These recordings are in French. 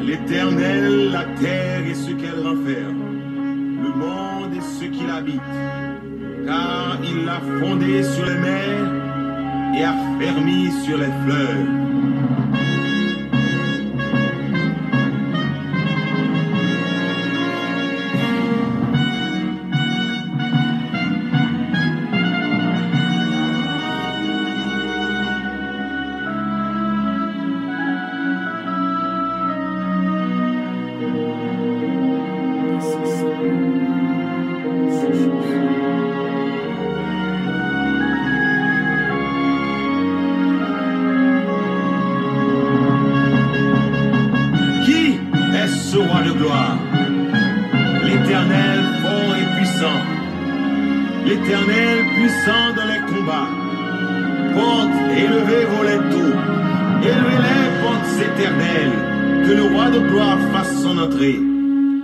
L'Éternel, la terre et ce qu'elle renferme, le monde et ce qui l'habite, car il l'a fondé sur les mers et a fermi sur les fleuves. L'Éternel puissant dans les combats, porte, élevez vos linteaux, élevez les portes éternelles, que le roi de gloire fasse son entrée.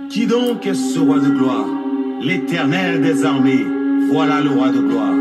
Qui donc est ce roi de gloire? L'Éternel des armées, voilà le roi de gloire.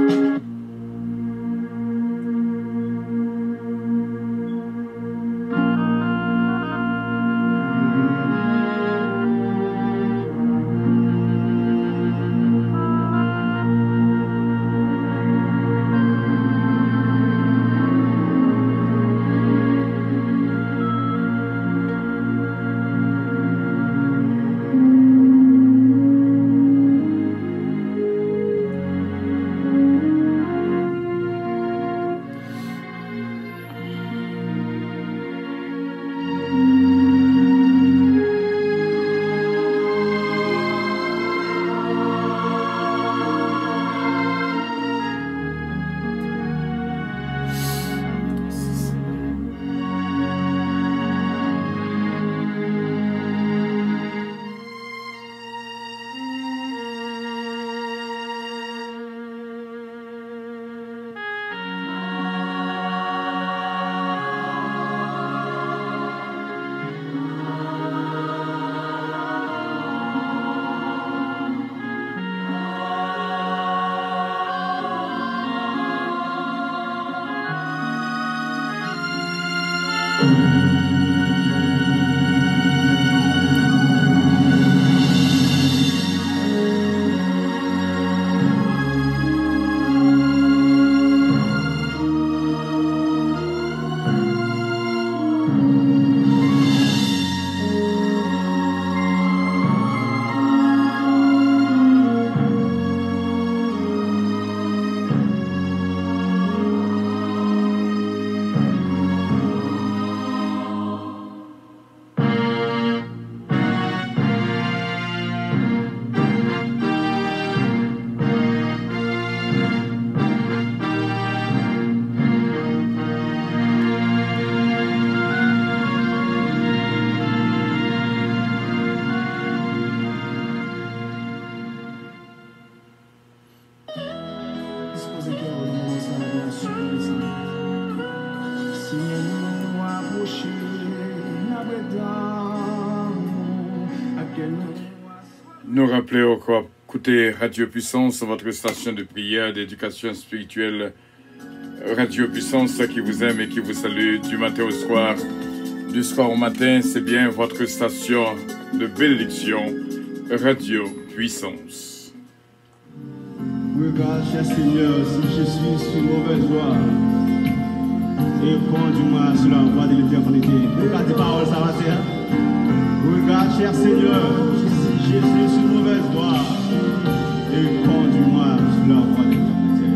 Nous rappeler encore, écoutez Radio Puissance, votre station de prière, d'éducation spirituelle. Radio Puissance qui vous aime et qui vous salue du matin au soir. Du soir au matin, c'est bien votre station de bénédiction, Radio Puissance. Regarde, cher Seigneur, si je suis sur mauvaise voie, et conduis-moi sur la voie de l'éternité. Regarde tes paroles, ça va faire. Regarde, cher Seigneur, si je suis sur mauvaise voie, et conduis-moi sur la voie de l'éternité.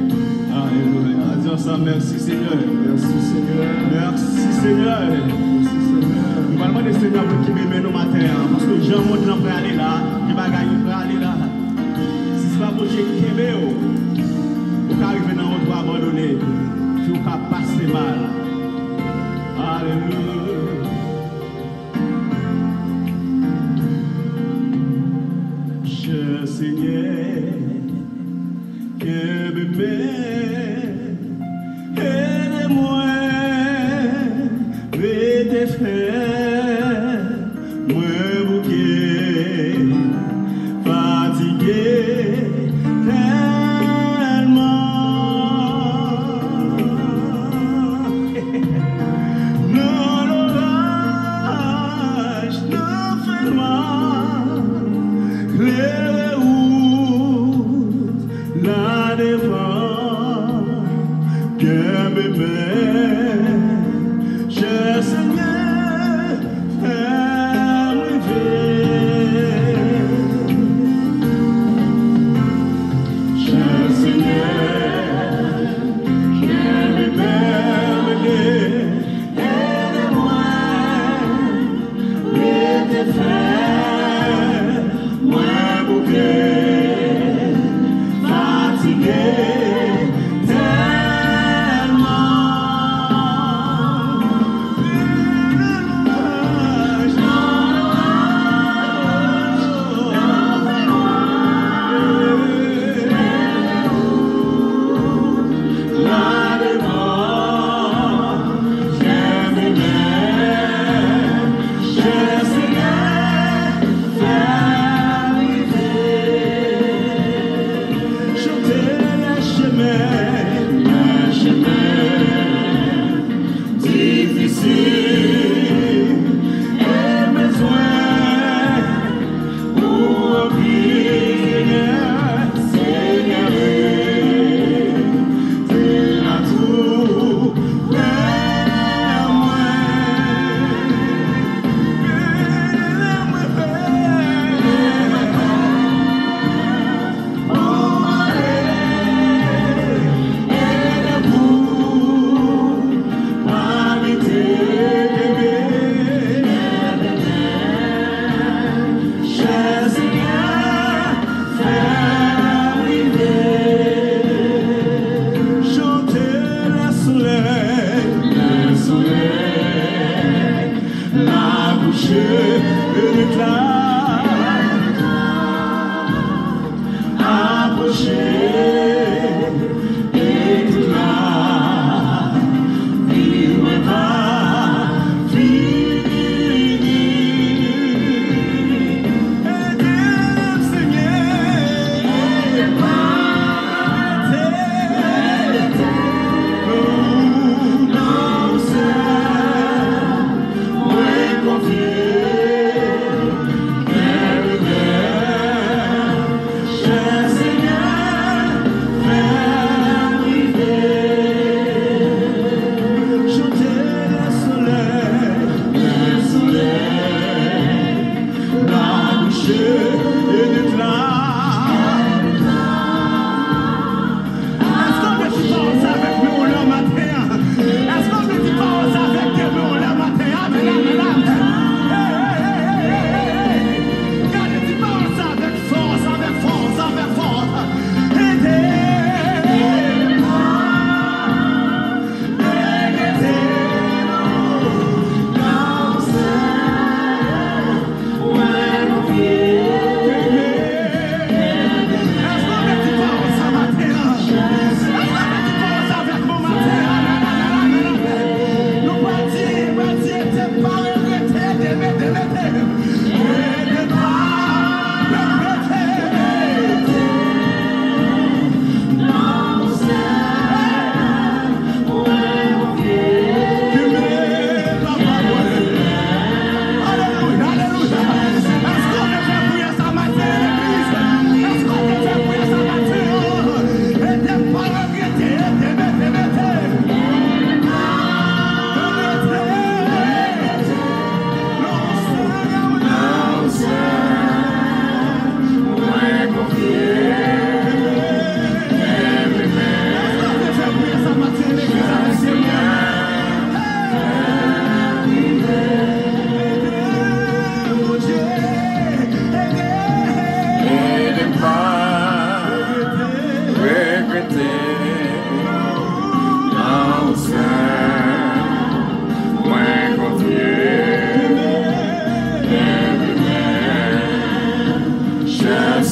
Alléluia. Dis ensemble, merci Seigneur. Merci Seigneur. Merci Seigneur. Merci Seigneur. Nous allons demander Seigneur pour qu'il m'aime nos matins, parce que Jean montre là pour aller là, il va gagner pour aller là. Si ce n'est pas pour Dieu qui aime, vous arrivez dans votre abandonné, puis vous passez mal. Alléluia. Je Seigneur, que bébé, aide-moi, et tes frères, moi bouquet, fatigué, tellement. Non, l'orage, non. la bouche déclare, approchez et déclare, vivre pas fini. Aidez-le,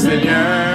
Seigneur,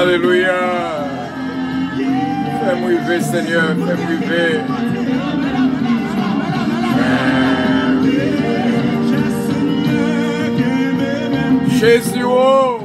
Alléluia. Fais-moi rêver, Seigneur, fais-moi rêver. Jésus, oh.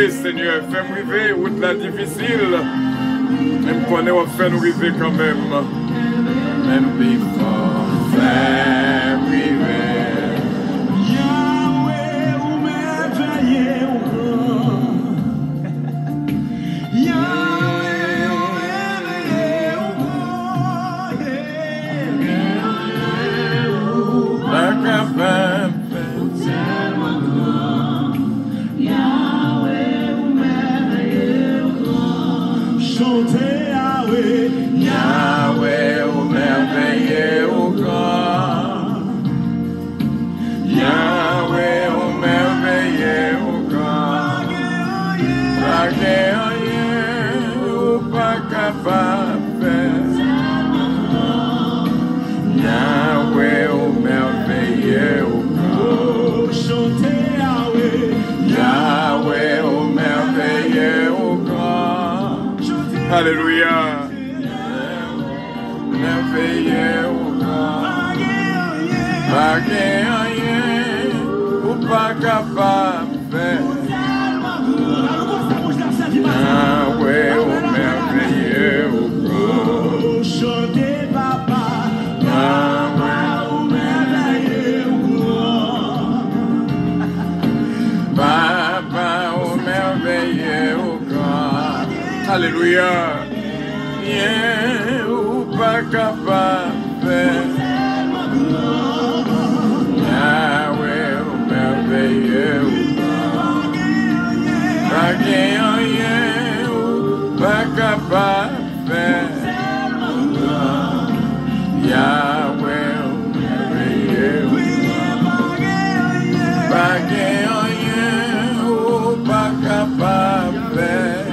Seigneur, fais-moi rêver, route la difficile. Même qu'on est, fait nous rêver quand même. Même before, fais-moi rêver. Yahweh, ou merveilleux encore. Yahweh, ou merveilleux Yahweh, au merveilleux, au grand. Yahweh, au merveilleux, au grand. Pas rien, ou pas capable de faire. Yahweh, au merveilleux, au grand. Chantez Yahweh. Yahweh, au merveilleux, au grand. Alléluia. Merveilleux, au grand. Pas rien, ou pas capable de faire. Yahweh, au merveilleux, au grand. Chantez papa. Yahweh, Au merveilleux, au grand. Papa, au merveilleux, au grand. Alléluia. Rien ou pas capable de faire. Yahweh, au merveilleux, au grand. Pas rien ou pas capable de faire. Yahweh, au merveilleux, au grand. Pas rien ou pas capable de faire.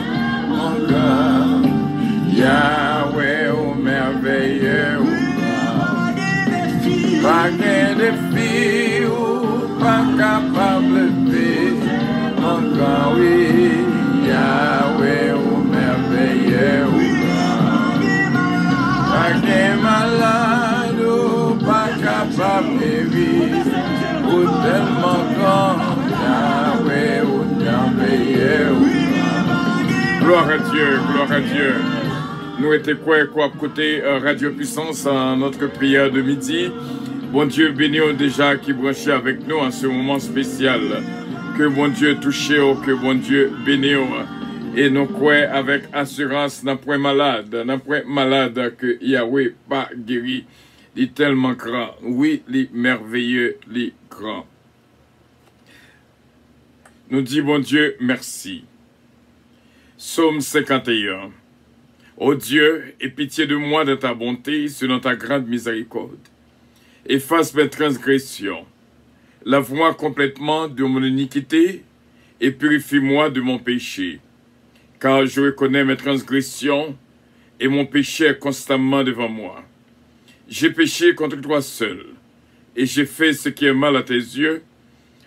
Encore. Yahweh, au merveilleux, au grand. Pas qu'un défi ou pas capable de vivre. Encore oui, Yahweh, au merveilleux, au grand. Pas qu'un malade ou pas capable de vivre. Ou tellement grand, Yahweh, au merveilleux, au grand. Gloire à Dieu, gloire à Dieu. Nous étions quoi côté Radio Puissance en notre prière de midi. Bon Dieu béni déjà qui branchait avec nous en ce moment spécial. Que bon Dieu touché, que bon Dieu béni. Et nous croyons avec assurance, n'a point malade que Yahweh pas guéri. Il est tellement grand. Oui, il est merveilleux, il est grand. Nous dit bon Dieu merci. Psaume 51. Ô Dieu, aie pitié de moi de ta bonté, selon ta grande miséricorde. Efface mes transgressions. Lave-moi complètement de mon iniquité et purifie-moi de mon péché. Car je reconnais mes transgressions et mon péché est constamment devant moi. J'ai péché contre toi seul et j'ai fait ce qui est mal à tes yeux,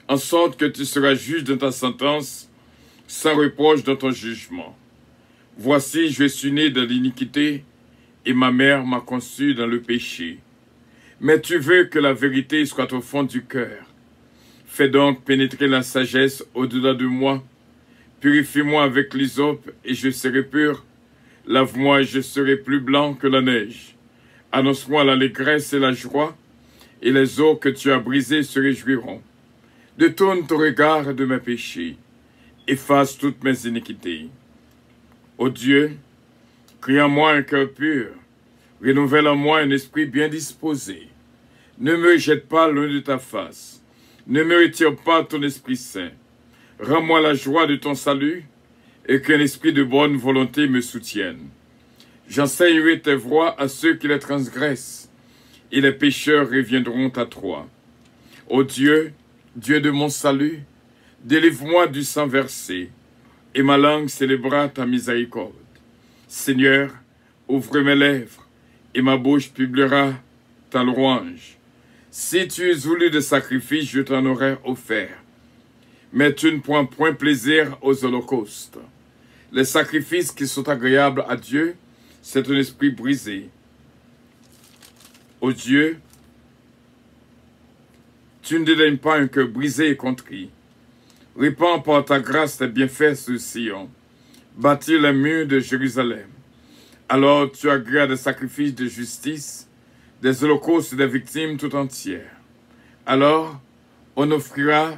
en sorte que tu seras juge dans ta sentence, sans reproche dans ton jugement. Voici, je suis né dans l'iniquité, et ma mère m'a conçu dans le péché. Mais tu veux que la vérité soit au fond du cœur. Fais donc pénétrer la sagesse au-delà de moi. Purifie-moi avec l'hysope, et je serai pur. Lave-moi, et je serai plus blanc que la neige. Annonce-moi l'allégresse et la joie, et les eaux que tu as brisées se réjouiront. Détourne ton regard de mes péchés. Efface toutes mes iniquités. Ô Dieu, crée en moi un cœur pur, renouvelle en moi un esprit bien disposé. Ne me jette pas loin de ta face, ne me retire pas ton Esprit Saint. Rends-moi la joie de ton salut, et qu'un esprit de bonne volonté me soutienne. J'enseignerai tes voies à ceux qui les transgressent, et les pécheurs reviendront à toi. Ô Dieu, Dieu de mon salut, délivre-moi du sang versé, et ma langue célébrera ta miséricorde. Seigneur, ouvre mes lèvres, et ma bouche publiera ta louange. Si tu es voulu de sacrifice, je t'en aurais offert. Mais tu ne prends point plaisir aux holocaustes. Les sacrifices qui sont agréables à Dieu, c'est un esprit brisé. Ô Dieu, tu ne dédaignes pas un cœur brisé et contrit. Répands par ta grâce tes bienfaits sur Sion. Bâtis les murs de Jérusalem. Alors tu agrées des sacrifices de justice, des holocaustes et des victimes tout entières. Alors on offrira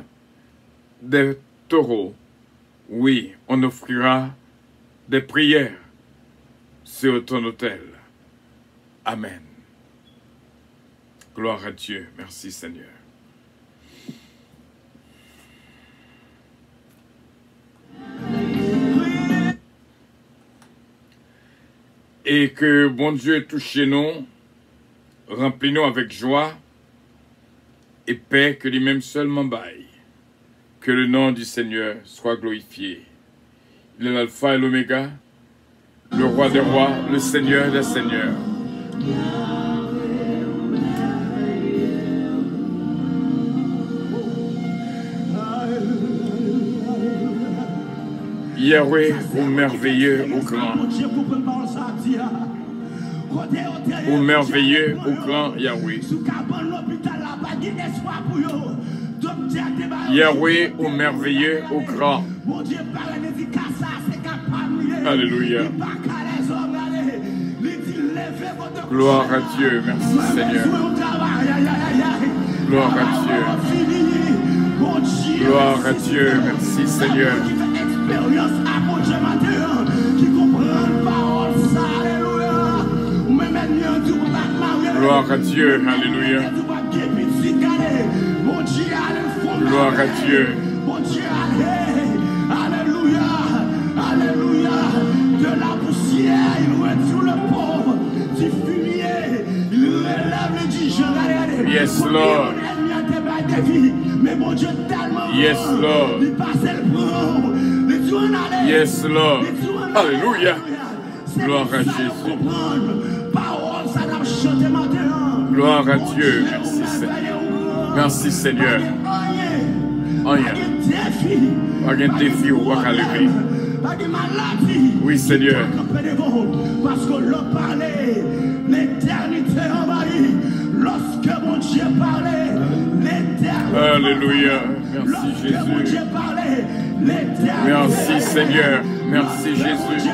des taureaux. Oui, on offrira des prières sur ton autel. Amen. Gloire à Dieu. Merci Seigneur. Et que bon Dieu touche nous, remplis-nous avec joie et paix que lui-même seulement baille. Que le nom du Seigneur soit glorifié. Il est l'alpha et l'oméga, le roi des rois, le Seigneur des seigneurs. Yahweh, ô merveilleux, ô grand. Ô merveilleux, ô grand Yahweh. Yahweh, ô merveilleux, ô grand. Alléluia. Gloire à Dieu, merci Seigneur. Gloire à Dieu. Gloire à Dieu, merci Seigneur. Gloire à Dieu, alléluia. Gloire à Dieu. Alléluia, alléluia. De la poussière, il retrouve le pauvre. Du fumier, il relève le dijon. Yes, Lord. Mais mon Dieu tellement Yes, Lord. il passe le pauvre. Yes, Lord. Alléluia. Gloire à Jésus. Gloire à Dieu. Merci Seigneur. Merci Seigneur. Rien. Pas de défi ou pas lever. Oui Seigneur. Parce que l'on parlait, l'éternité envahie. Lorsque mon Dieu parlait, l'éternité. Alléluia. Merci Jésus. Merci Seigneur. Merci Jésus.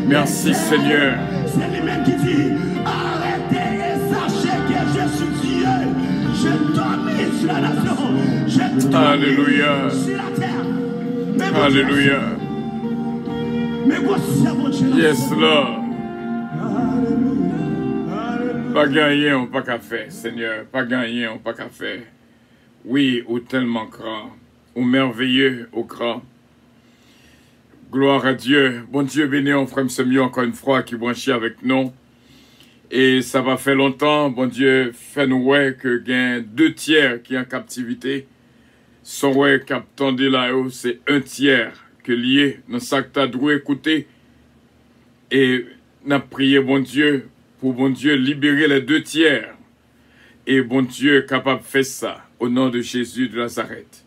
Merci Seigneur. C'est lui-même qui dit, arrêtez et sachez que je suis Dieu. Je domine sur la nation. Je Alléluia. domine sur la terre. Alléluia. Mais voici mon Dieu. Yes Lord. Alléluia. Pas gagné, on pas qu'à faire, Seigneur. Pas gagné, on pas qu'à faire. Oui, ou tellement grand, ou merveilleux, au grand. Gloire à Dieu. Bon Dieu béni, on frère mieux encore une fois qui branchit avec nous. Et ça va faire longtemps, bon Dieu, fait nous ouais que gain 2 tiers qui est en captivité. Son ouais captendu là-haut, c'est 1 tiers que lié dans ça que t'as dû écouter. Et n'a prié bon Dieu pour bon Dieu libérer les 2 tiers. Et bon Dieu est capable de faire ça au nom de Jésus de Nazareth.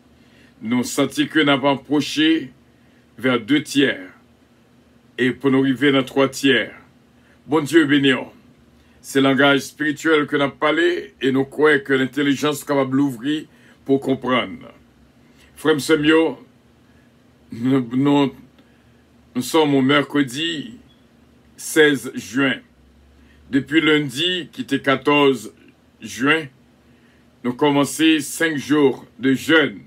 Nous sentons que nous avons approché vers 2 tiers. Et pour nous arriver dans 3 tiers. Bon Dieu béni. C'est le langage spirituel que nous avons parlé et nous croyons que l'intelligence est capable d'ouvrir pour comprendre. Frère Semio, nous sommes au mercredi 16 juin. Depuis lundi, qui était 14 juin, nous commençons 5 jours de jeûne.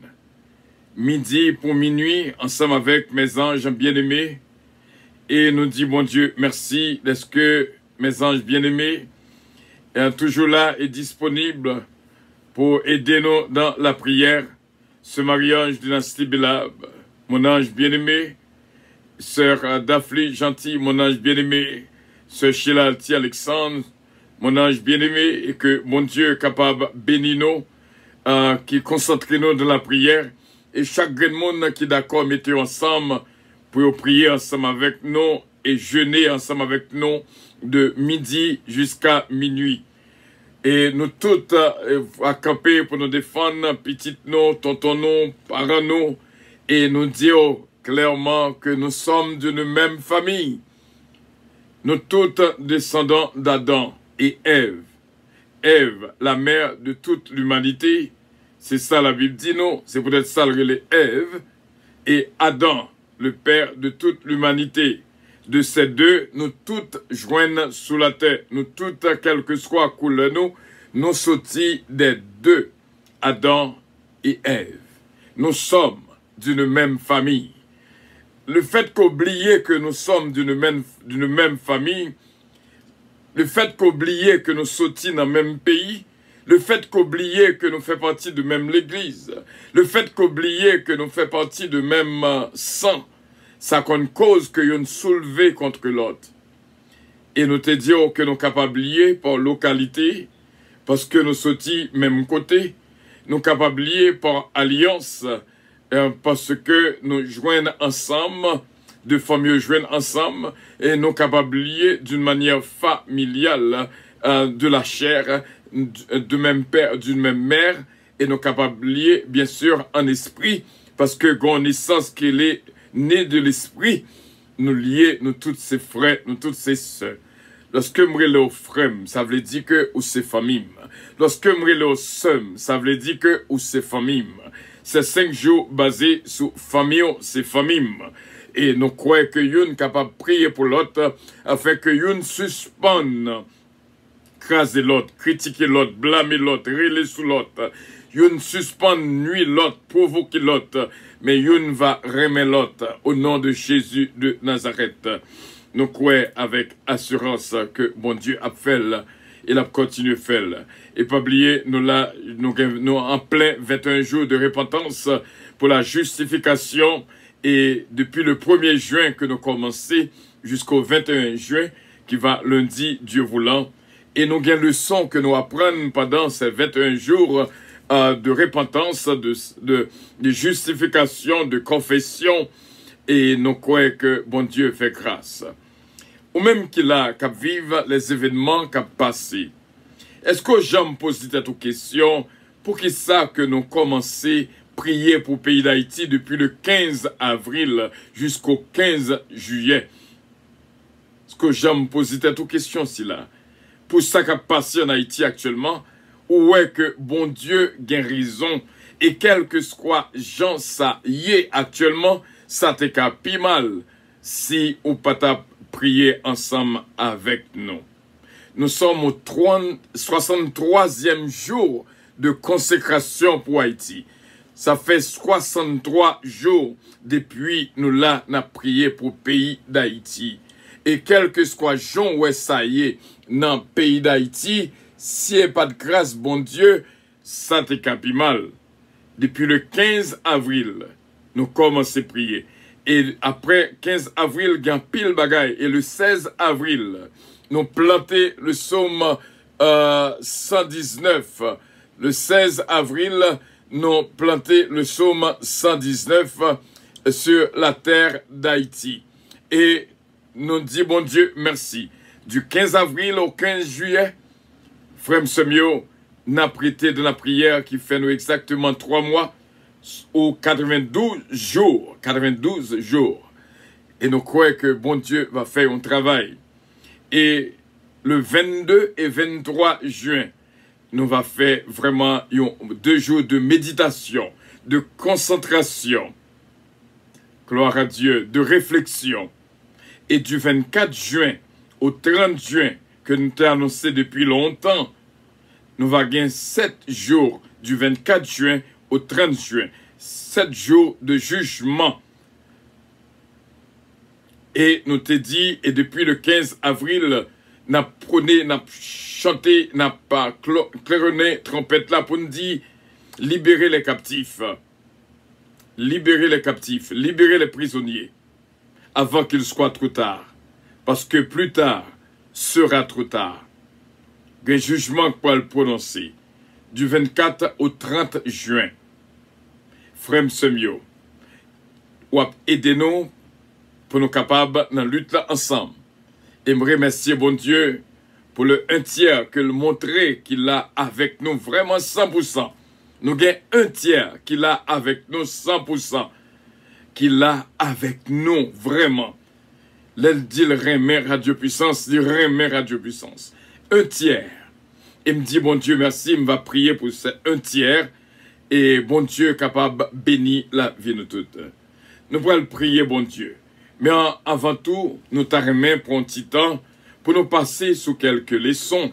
Midi pour minuit, ensemble avec mes anges bien-aimés. Et nous disons, bon Dieu, merci. Est-ce que mes anges bien-aimés sont toujours là et disponibles pour aider nous dans la prière? Ce mariage dynastie Belab, mon ange bien-aimé, sœur Daphne Gentil, mon ange bien-aimé, sœur Sheila Alti Alexandre, mon ange bien-aimé, et que mon Dieu est capable de bénir nous, qui concentre nous dans la prière, et chaque grand monde qui est d'accord, mettez ensemble pour prier ensemble avec nous et jeûner ensemble avec nous de midi jusqu'à minuit. Et nous tous à camper pour nous défendre, petites nous, tontons nous, parents nous, et nous dire clairement que nous sommes d'une même famille. Nous tous descendants d'Adam et Ève. Ève, la mère de toute l'humanité, c'est ça la Bible dit nous, c'est peut-être ça le relais Ève, et Adam, le père de toute l'humanité. De ces deux, nous toutes joignent sous la terre. Nous toutes, quelle que soit couleur nous sortis des deux, Adam et Ève. Nous sommes d'une même famille. Le fait qu'oublier que nous sommes d'une même famille, le fait qu'oublier que nous sortis dans le même pays, le fait qu'oublier que nous faisons partie de même l'église, le fait qu'oublier que nous faisons partie de même sang, ça qu'on cause que nous soulever contre l'autre. Et nous te disons que nous capables liés par localité, parce que nous sortis même côté, nous capables liés par alliance, parce que nous joignons ensemble, de familles joignent ensemble, et nous capables liés d'une manière familiale, de la chair, de même père, d'une même mère, et nous capables liés, bien sûr, en esprit, parce que quand naissance qu'elle est née de l'esprit, nous liés, nous tous ces frères, nous toutes ces sœurs. Lorsque m'rele au frère, ça veut dire que ou c'est famille. Lorsque m'rele au sœur, ça veut dire que ou c'est famille. C'est 5 jours basés sur famille, c'est famille. Et nous croyons que y'un capable de prier pour l'autre, afin que y'un suspende, craser l'autre, critiquer l'autre, blâmer l'autre, relayer sous l'autre. Y'un suspend nuit l'autre, provoquer l'autre, mais y'un va remettre l'autre au nom de Jésus de Nazareth. Nous croyons avec assurance que bon Dieu a fait, il a continué à faire. Et pas oublier, nous en plein 21 jours de repentance pour la justification. Et depuis le 1er juin que nous commençons jusqu'au 21 juin, qui va lundi, Dieu voulant. Et nous avons une leçon que nous apprenons pendant ces 21 jours de repentance, de justification, de confession. Et nous croyons que bon Dieu fait grâce. Ou même qu'il a qu'à vivre les événements qu'a passé. Est-ce que j'aime poser cette question pour qui ça que nous commençons à prier pour le pays d'Haïti depuis le 15 avril jusqu'au 15 juillet? Est-ce que j'aime poser cette question si là? Pour ça qu'a passé en Haïti actuellement, ou est que bon Dieu gagne raison et quel que soit gens ça y est actuellement, ça te qu'à pi mal si ou pas ta prier ensemble avec nous. Nous sommes au 63e jour de consécration pour Haïti. Ça fait 63 jours depuis nous là, n'a prié pour le pays d'Haïti. Et quel que soit Jean ou ça y est, dans le pays d'Haïti, s'il n'y a pas de grâce, bon Dieu, ça te capi mal. Depuis le 15 avril, nous commençons à prier. Et après 15 avril, il y a pile bagaille. Et le 16 avril, nous planté le psaume 119. Le 16 avril, nous planté le psaume 119 sur la terre d'Haïti. Et nous dit bon Dieu, merci. Du 15 avril au 15 juillet, frère Semio n'a prêté de la prière qui fait nous exactement 3 mois. Aux 92 jours. 92 jours. Et nous croyons que bon Dieu va faire un travail. Et le 22 et 23 juin, nous va faire vraiment 2 jours de méditation, de concentration. Gloire à Dieu, de réflexion. Et du 24 juin au 30 juin, que nous t'avons annoncé depuis longtemps, nous va gagner 7 jours du 24 juin au 30 juin, 7 jours de jugement. Et nous te dit, et depuis le 15 avril, n'a prôné, n'a chanté, n'a pas claironné, trompette là pour nous dire, libérer les captifs, libérer les captifs, libérer les prisonniers, avant qu'il soit trop tard. Parce que plus tard sera trop tard. Un jugement pour le prononcer, du 24 au 30 juin. Frère Semio, ou aidez-nous pour nous capables dans la lutte là ensemble. Et me remercier bon Dieu pour le 1/3 que le montrer qu'il a avec nous vraiment 100%. Nous gagnons 1/3 qu'il a avec nous 100%. Qu'il a avec nous vraiment. L'elle dit le remet Radio Puissance, dit remet Radio Puissance. 1/3. Et me dit bon Dieu merci, me va prier pour ce 1/3. Et bon Dieu capable de bénir la vie de toutes. Nous pourrons prier, bon Dieu. Mais avant tout, nous t'arrêtons pour un petit temps pour nous passer sous quelques leçons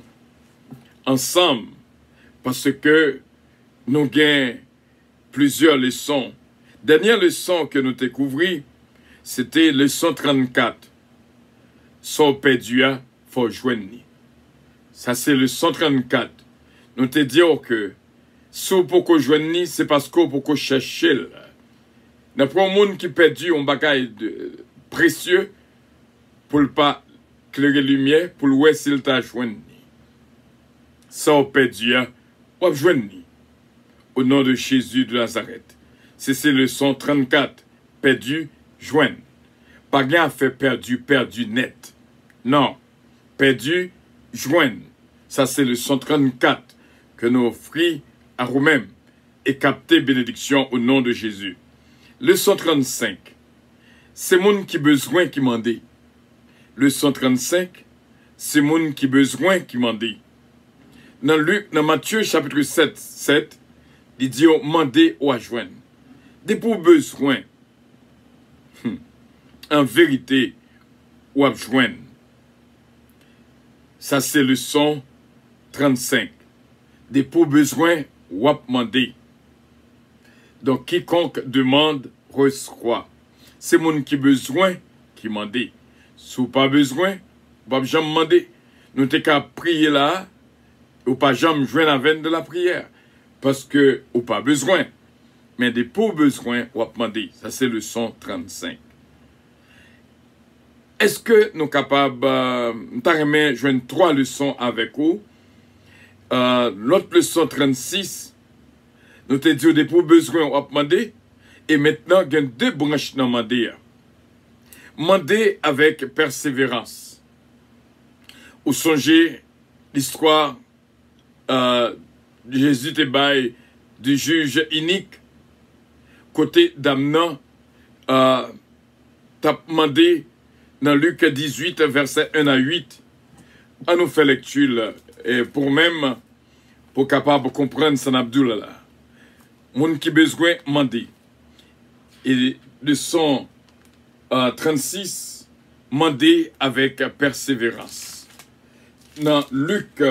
ensemble. Parce que nous gagnons plusieurs leçons. Dernière leçon que nous découvrons, c'était leçon 34. Son perdu, faut joindre. Ça, c'est leçon 34. Nous te disons que si vous pouvez joindre, c'est parce que vous pouvez chercher. N'a pas un monde qui perdu un bagage précieux pour ne pas clairer lumière pour voir s'il t'a joint. Ça au perdu, ou joint. Au nom de Jésus de Nazareth. C'est le son 34. Perdu, joint. Pas rien à faire perdu, perdu net. Non. Perdu, joint. Ça c'est le 134 que nous offrons à nous-mêmes et capter bénédiction au nom de Jésus. Le 135, c'est moun qui besoin qui m'en dit. Le 135, c'est moun qui besoin qui m'en dit. Dans Matthieu chapitre 7, il dit mandez ou à joindre. Des pour besoin, en vérité, ou à joindre. Ça c'est le 135. Des pour besoin ou à demander. Donc, quiconque demande, reçoit. C'est mon qui besoin qui mande. Si pas besoin, pas jamais demander. Nous t'es qu'à prier là, ou pas jamais joindre la veine de la prière. Parce que, ou pas besoin. Mais des pour besoin, ou à demander. Ça, c'est le 135. Est-ce que nous sommes capables, de joindre 3 leçons avec vous? L'autre leçon 36, nous te dit des pour besoin ou à demander. Et maintenant, il y a 2 branches dans demander. Demander avec persévérance. Ou songez l'histoire Jésus te bail du juge inique. Côté d'Amnon, t'as demandé dans Luc 18, verset 1 à 8. On nous fait lecture et pour même, pour capable comprendre San Abdullah là. Moun qui besoin mandé. Et de son 36, mandé avec persévérance. Dans Luc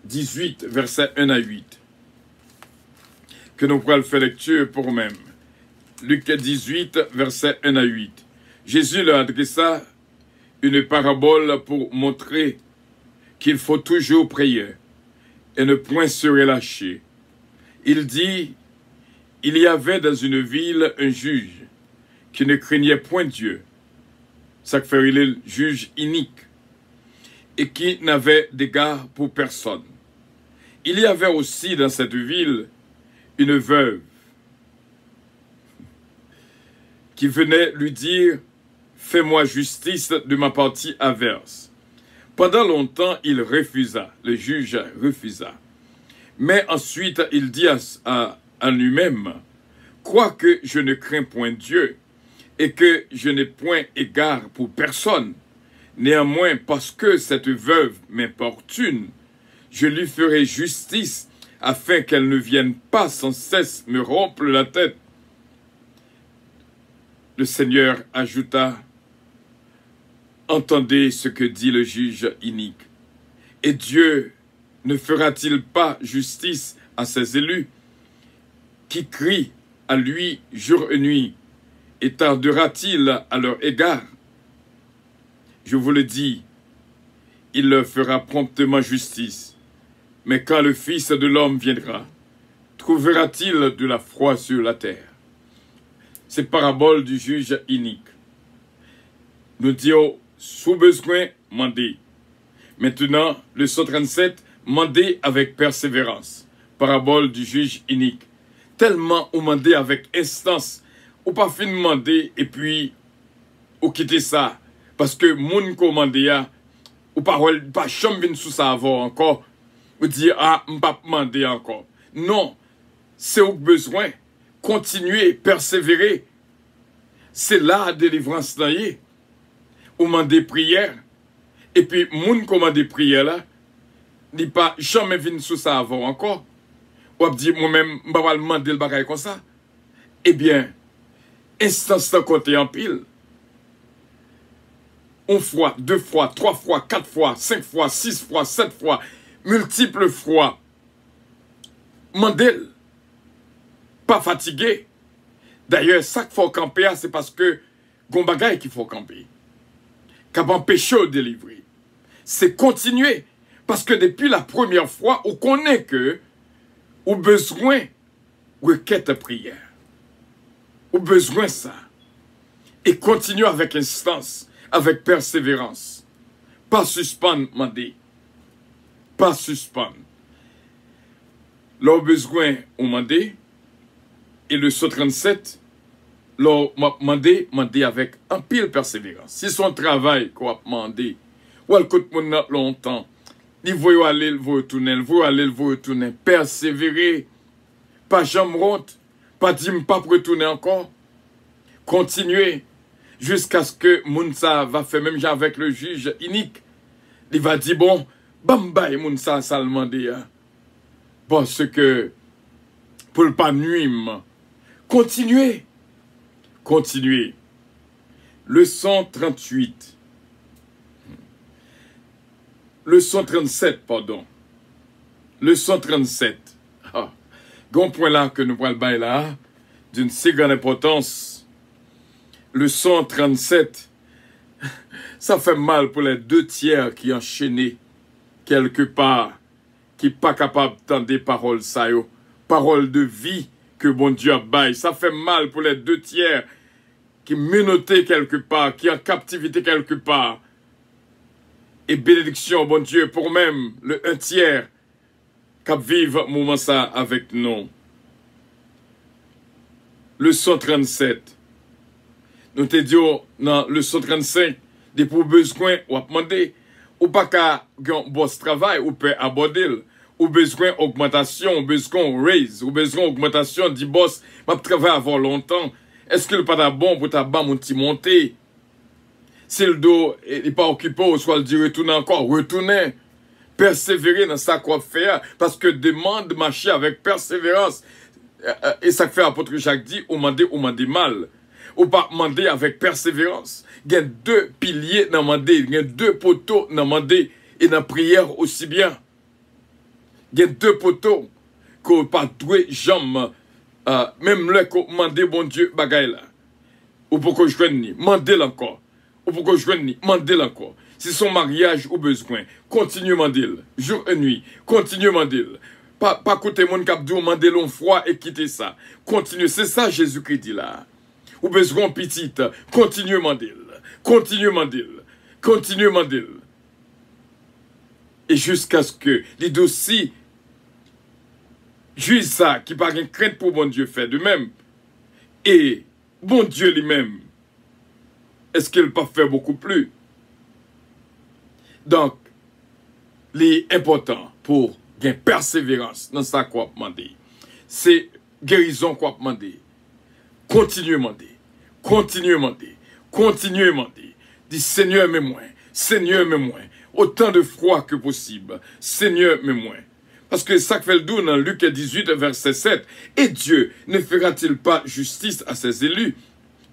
18, verset 1 à 8. Que nous pourrons faire lecture pour même. Luc 18, verset 1 à 8. Jésus leur adressa une parabole pour montrer qu'il faut toujours prier et ne point se relâcher. Il dit, il y avait dans une ville un juge qui ne craignait point Dieu. Ça fait il est le juge inique et qui n'avait d'égard pour personne. Il y avait aussi dans cette ville une veuve qui venait lui dire, fais-moi justice de ma partie adverse. Pendant longtemps, il refusa, le juge refusa. Mais ensuite, il dit à lui-même, quoique je ne crains point Dieu, et que je n'ai point égard pour personne, néanmoins, parce que cette veuve m'importune, je lui ferai justice, afin qu'elle ne vienne pas sans cesse me rompre la tête. Le Seigneur ajouta, entendez ce que dit le juge inique. Et Dieu ne fera-t-il pas justice à ses élus qui crient à lui jour et nuit, et tardera-t-il à leur égard? Je vous le dis, il leur fera promptement justice. Mais quand le Fils de l'homme viendra, trouvera-t-il de la foi sur la terre? C'est parabole du juge inique. Nous disons, sous besoin, mandez. Maintenant, le 137, mandez avec persévérance. Parabole du juge inique. Tellement on mandez avec instance, ou pas fin demander et puis ou quitter ça. Parce que moun commandé ou pas chambre sous ça avant encore. Ou dire, ah, m'pas demander encore. Non, c'est au besoin. Continuez, persévérer. C'est la délivrance dans y. Ou demander prière. Et puis, moun commandé prière là, n'est pas jamais venu sous ça avant encore. Ou dire, moi-même, m'pas demander le bagage comme ça. Eh bien, instance de côté en pile. 1 fois, 2 fois, 3 fois, 4 fois, 5 fois, 6 fois, 7 fois, multiples fois. Mandel, pas fatigué. D'ailleurs, ça qu'il faut camper, c'est parce que gon bagay qu'il faut camper. Qu'à empêcher de délivrer. C'est continuer. Parce que depuis la première fois, on connaît que au besoin requête prière. Au besoin ça. Et continue avec instance, avec persévérance. Pas suspendre, mandé. Pas suspendre. Leur besoin, on mandé. Et le 137, leur mandé avec un pile persévérance. Si son travail qu'on a demandé, ou elle coûte mon longtemps, il veut aller, il veut retourner, il veut aller, il veut retourner. Persévérer. Pas jamais honte. Pas dire pas retourner encore. Continuer. Jusqu'à ce que Mounsa va faire même avec le juge unique. Il va dire, bon, bambay Mounsa ça le demandé. Parce que, pour le pas nuire, continuez. Continuez. Le 138. Le 137, pardon. Le 137. Ah. Gon point là que nous prenons le bail là, d'une si grande importance. Le 137, ça fait mal pour les 2 tiers qui enchaînés quelque part, qui pas capable d'entendre des paroles ça yo, paroles de vie que bon Dieu a bail. Ça fait mal pour les 2 tiers qui menottés quelque part, qui en captivité quelque part. Et bénédiction, bon Dieu, pour même le 1 tiers qui vivent moment ça avec nous. Le 137. Nous te disons dans le 135, des pour besoin, ou à demander, ou pas qu'à un boss travail, ou peut aborder, ou besoin augmentation, ou besoin raise, ou besoin augmentation, dit boss, m'a travaillé avant longtemps. Est-ce qu'il n'est pas bon pour ta bas mon petit monter? Si le dos n'est pas occupé, ou soit le dit retourner encore, retourner. Persévérer dans ça qu'on fait, parce que demande marcher avec persévérance. Et ça fait apôtre Jacques dit, ou mandé mal. Ou pas demander avec persévérance. Il y a 2 piliers dans mandé, il y a 2 poteaux dans mandé, et dans prière aussi bien. Il y a 2 poteaux qu'on pas doué jambes, même là qu'on demande bon Dieu bagaille là. Ou pour que je joigne, mandez encore. Ou pour que je joigne, mandez encore. Si son mariage ou besoin, continue mandel, jour et nuit, continue mandel. Pas côté mon cap d'où mandel on froid et quitter ça. Continue, c'est ça Jésus-Christ dit là. Ou besoin petite, continue mandel, continue mandel, continue mandel. Et jusqu'à ce que les dossiers juge ça, qui par une crainte pour bon Dieu fait de même. Et bon Dieu lui-même, est-ce qu'il peut faire beaucoup plus? Donc, l'important pour gagner persévérance dans ça qu'on a demandé, c'est guérison qu'on a demandé. Continuez à demander, continuez à demander, continuez à demander. Dis Seigneur, mets-moi, Seigneur, mets-moi, autant de froid que possible, Seigneur, mets-moi. Parce que ça fait le doux dans Luc 18, verset 7, et Dieu ne fera-t-il pas justice à ses élus,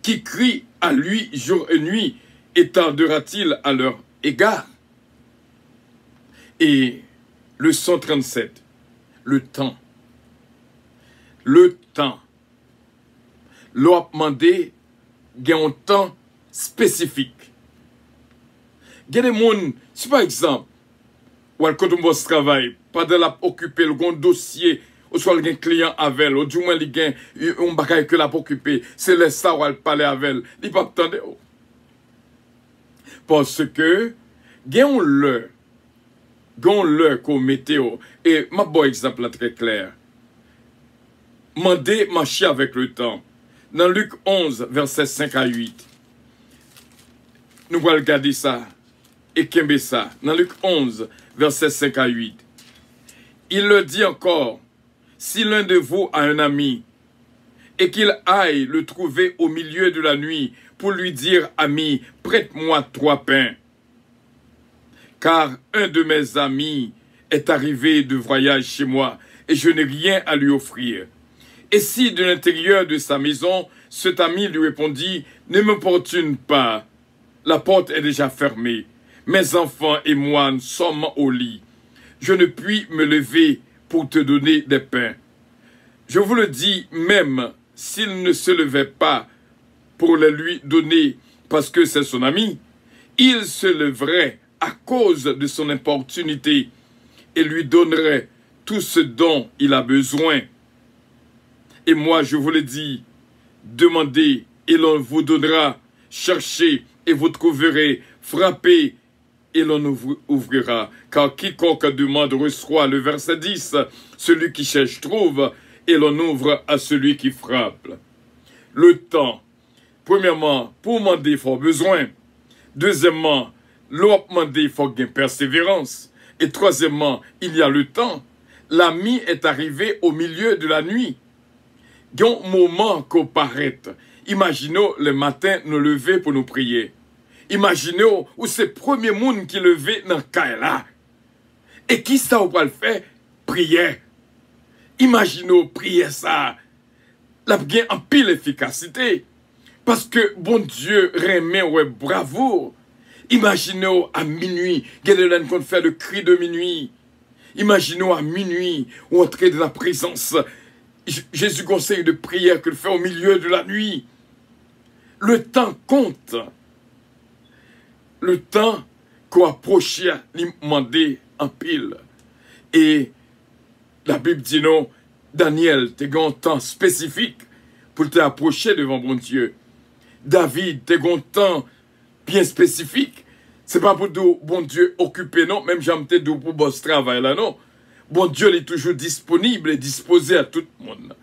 qui crient à lui jour et nuit, et tardera-t-il à leur égard? Et le 137, le temps. Le temps. L'on a demandé un temps spécifique. Il y a des gens, si par exemple, ou quand on bosse travail, pas de la occuper le dossier, ou soit le client avec elle, ou du moins il y a un bagage que l'a occupé, c'est le ça ou elle parler avec elle, il pas attendre. Parce que, il y a un l'heure qu'on météo, et ma bon exemple là très clair. Mandez marcher avec le temps. Dans Luc 11, versets 5 à 8, nous allons regarder ça et qu'aimer ça. Dans Luc 11, versets 5 à 8, il le dit encore, si l'un de vous a un ami et qu'il aille le trouver au milieu de la nuit pour lui dire, ami, prête-moi 3 pains, car un de mes amis est arrivé de voyage chez moi et je n'ai rien à lui offrir. Et si de l'intérieur de sa maison, cet ami lui répondit, ne m'importune pas, la porte est déjà fermée, mes enfants et moi nous sommes au lit, je ne puis me lever pour te donner des pains. Je vous le dis, même s'il ne se levait pas pour les lui donner parce que c'est son ami, il se leverait à cause de son importunité et lui donnerait tout ce dont il a besoin. Et moi, je vous le dis, demandez et l'on vous donnera, cherchez et vous trouverez, frappez et l'on ouvrira. Car quiconque demande reçoit. Le verset 10, celui qui cherche trouve, et l'on ouvre à celui qui frappe. Le temps. Premièrement, pour demander, il faut besoin. Deuxièmement, l'on demander, il faut gagner persévérance. Et troisièmement, il y a le temps. La nuit est arrivée au milieu de la nuit. Il y a un moment qu'on paraît. Imaginez le matin nous lever pour nous prier. Imaginez où c'est le premier monde qui levé dans le cas là. Et qui ça va le faire? Prier. Imaginez prier ça. La bien en pile efficacité. Parce que bon Dieu remet ouais bravo. Imaginez à minuit, Gédéon qu'on fait le cri de minuit. Imaginez à minuit, ou entrer de la présence. Jésus conseille de prière que le fait au milieu de la nuit. Le temps compte. Le temps qu'on approche, lui demander en pile. Et la Bible dit non, Daniel, tu as un temps spécifique pour t'approcher devant bon Dieu. David, tu as un temps bien spécifique. C'est pas pour dire, bon Dieu, occupé, non. Même j'aime te dire pour boss travail là, non. Bon Dieu, il est toujours disponible et disposé à tout le monde.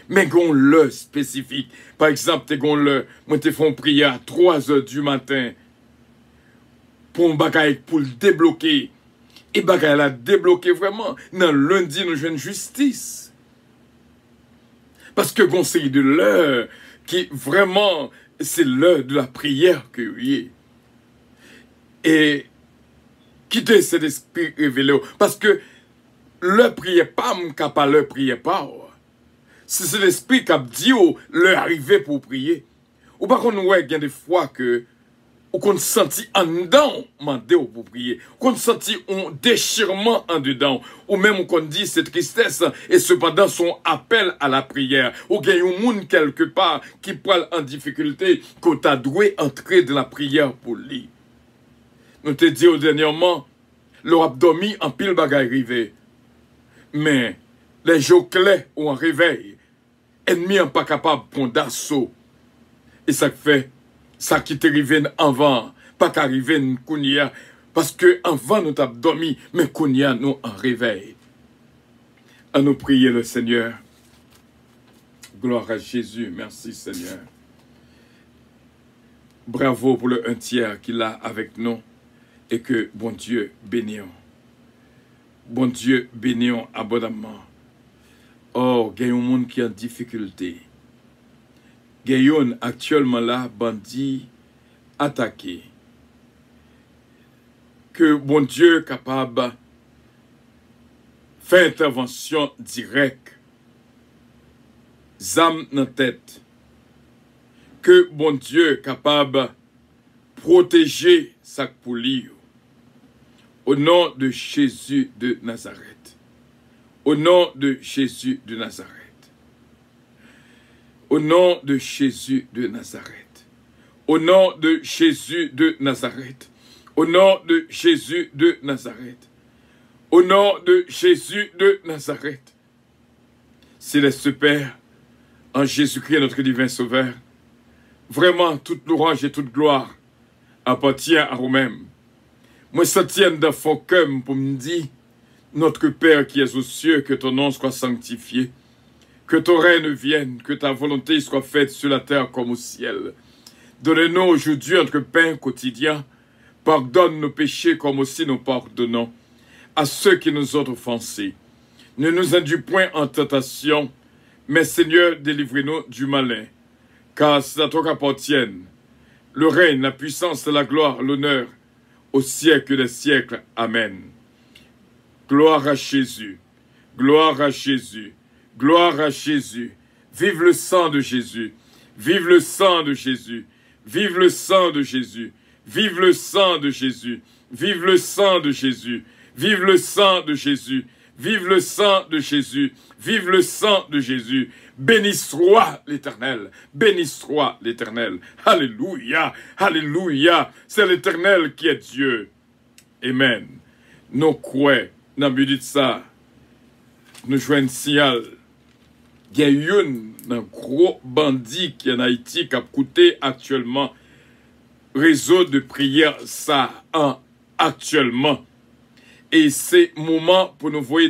Mais qu'on le spécifique. Par exemple, tu as le, moi te font prier à 3 h du matin pour un bagage pour le débloquer. Et bagage la débloquer vraiment. Dans lundi, nous jouons justice. Parce que conseil de l'heure qui vraiment, c'est l'heure de la prière que oui. Et quitter cet esprit révélé. Parce que le prière pas, capable le prière pas. C'est l'esprit qui a dit le arriver pour prier. Ou par contre, ouais, il y a des fois que ou qu'on senti en dedans mandé pour prier, qu'on senti un déchirement en dedans, ou même qu'on dit cette tristesse et cependant son appel à la prière, ou qu'il y a un monde quelque part qui parle en difficulté, qu'on t'a doué entrer dans la prière pour lui. Nous te dit dernièrement, l'Europe dormi en pile bagaille rivé, mais les jours clés ou en réveil, ennemis sont pas capable de prendre d'assaut, et ça fait ça qui t'est arrivé avant, pas qu'arriver kounia, parce que avant nous t'avons dormi, mais kounia nous en réveil. À nous prier le Seigneur. Gloire à Jésus, merci Seigneur. Bravo pour le 1 tiers qu'il a avec nous, et que bon Dieu bénisse. Bon Dieu bénisse abondamment. Oh, il y a un monde qui est en difficulté. Gayon actuellement là, bandit attaqué. Que bon Dieu capable de faire intervention directe. Zam dans tête. Que bon Dieu capable de protéger sa poulie. Au nom de Jésus de Nazareth. Au nom de Jésus de Nazareth. Au nom de Jésus de Nazareth. Au nom de Jésus de Nazareth. Au nom de Jésus de Nazareth. Au nom de Jésus de Nazareth. Céleste Père, en Jésus-Christ, notre divin Sauveur, vraiment, toute louange et toute gloire appartient à vous-même. Moi, ça tient dans mon cœur pour me dire, notre Père qui es aux cieux, que ton nom soit sanctifié. Que ton règne vienne, que ta volonté soit faite sur la terre comme au ciel. Donne-nous aujourd'hui notre pain quotidien. Pardonne nos péchés comme aussi nous pardonnons à ceux qui nous ont offensés. Ne nous induis point en tentation, mais Seigneur, délivre-nous du malin. Car c'est à toi qu'appartiennent le règne, la puissance, la gloire, l'honneur, au siècle des siècles. Amen. Gloire à Jésus. Gloire à Jésus. Gloire à Jésus. Vive le sang de Jésus. Vive le sang de Jésus. Vive le sang de Jésus. Vive le sang de Jésus. Vive le sang de Jésus. Vive le sang de Jésus. Vive le sang de Jésus. Vive le sang de Jésus. Béni soit l'Éternel. Béni soit l'Éternel. Alléluia. Alléluia. C'est l'Éternel qui est Dieu. Amen. Nous croyons, dans le but de ça, nous jouons un signal. Il y a eu un gros bandit qui en Haïti qui a coûté actuellement réseau de prière ça en actuellement. Et c'est moment pour nous voir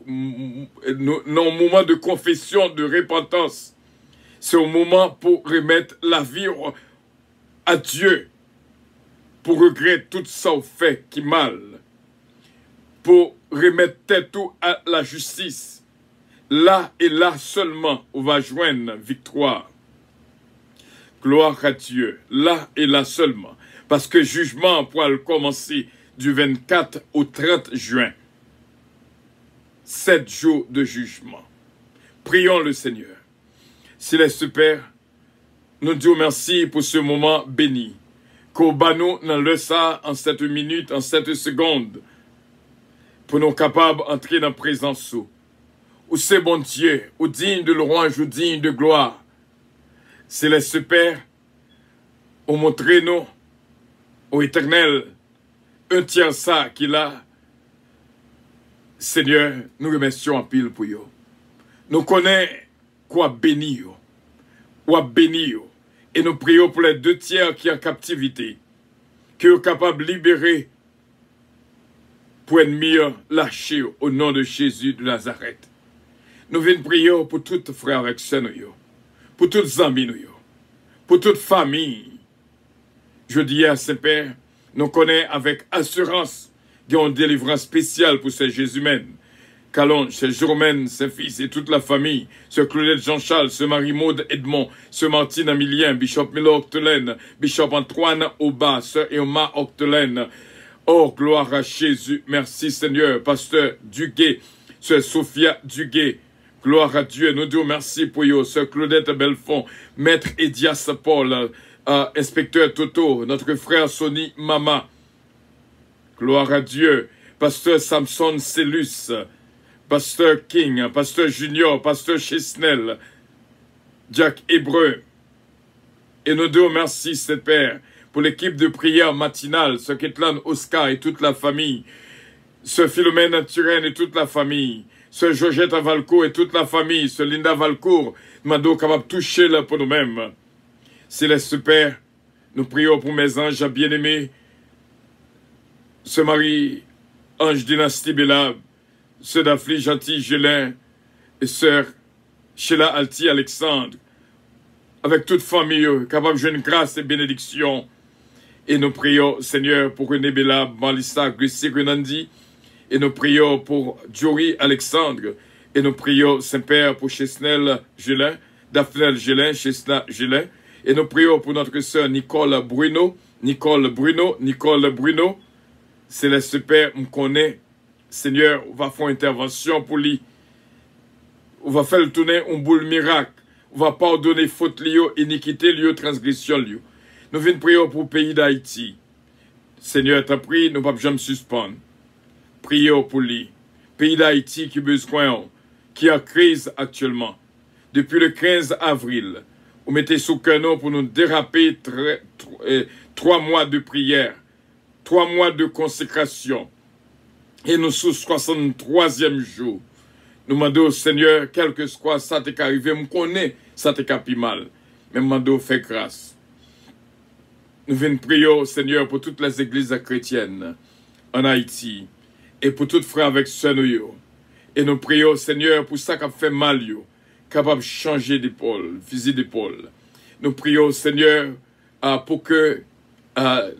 nos moments de confession, de repentance. C'est un moment pour remettre la vie à Dieu, pour regretter tout ça au fait qui mal, pour remettre tête à la justice. Là et là seulement, on va joindre victoire. Gloire à Dieu, là et là seulement. Parce que jugement pourra commencer du 24 au 30 juin. 7 jours de jugement. Prions le Seigneur. Céleste Père, nous disons merci pour ce moment béni. Qu'au banou dans le ça en 7 minutes, en 7 secondes, pour nous capables d'entrer dans la présence. Où c'est bon Dieu, ou digne de louange, ou digne de gloire. Céleste Père, au montrez-nous, au éternel, un tiers ça qu'il a. Seigneur, nous remercions en pile pour vous. Nous connaissons quoi bénir, et nous prions pour les 2 tiers qui sont en captivité, qui sont capables de libérer pour ennemis lâchés au nom de Jésus de Nazareth. Nous venons prier pour tous frères et sœurs, pour toutes amis, pour toute famille. Je dis à Saint-Père, nous connaissons avec assurance qu'il y a une délivrance spéciale pour ces Jésus-mènes. Calonge, c'est Jérôme, ses fils et toute la famille, ce Claudette Jean-Charles, ce Marie-Maude Edmond, ce Martine Amilien, Bishop Milo Octelaine, Bishop Antoine Aubin, ce Irma Octelaine. Oh, gloire à Jésus. Merci Seigneur, Pasteur Duguay, ce Sophia Duguay. Gloire à Dieu. Nous disons merci pour vous, ce Claudette Belfond, Maître Edias Paul, Inspecteur Toto, notre frère Sonny Mama. Gloire à Dieu. Pasteur Samson Cellus, Pasteur King, Pasteur Junior, Pasteur Chesnel, Jack Hébreu. Et nous disons merci, Saint Père, pour l'équipe de prière matinale, ce Ketlan Oscar et toute la famille, ce Philomène Turenne et toute la famille, ce Georgette Valcourt et toute la famille, ce Linda Valcourt, nous capable de toucher là pour nous-mêmes. Céleste Père, nous prions pour mes anges bien-aimés, ce Marie-Ange Dynastie Bélab, ce Daphne Gentil Gelin et sœur Sheila Alti Alexandre, avec toute famille, capable de jouer une grâce et bénédiction. Et nous prions, Seigneur, pour René Bélab, Malissa Gussi Renandi, et nous prions pour Jory Alexandre, et nous prions, Saint-Père, pour Chesnel Gelin, Daphne Gelin, Chesna Gelin, et nous prions pour notre sœur Nicole Bruno. Céleste Père, me connaît. Seigneur, on va faire une intervention pour lui. On va faire tourner un boule miracle. On va pardonner faute liée, iniquité liée, transgression liée. Nous venons prier pour le pays d'Haïti. Seigneur, t'as pris, nous ne pouvons jamais suspendre. Prions pour lui. Pays d'Haïti qui a besoin, qui a crise actuellement. Depuis le 15 avril, vous mettez sous canon pour nous déraper 3 mois de prière, 3 mois de consécration. Et nous sous 63e jour. Nous demandons au Seigneur, quel que soit ça t'est arrivé, me connaît, ça t'est capi mal. Mais nous demandons, fais grâce. Nous venons prier au Seigneur pour toutes les églises chrétiennes en Haïti et pour toutes frères avec sœurs. Et nous prions au Seigneur pour ça qui a fait mal, capable de changer d'épaule, fusil d'épaule. Nous prions au Seigneur pour que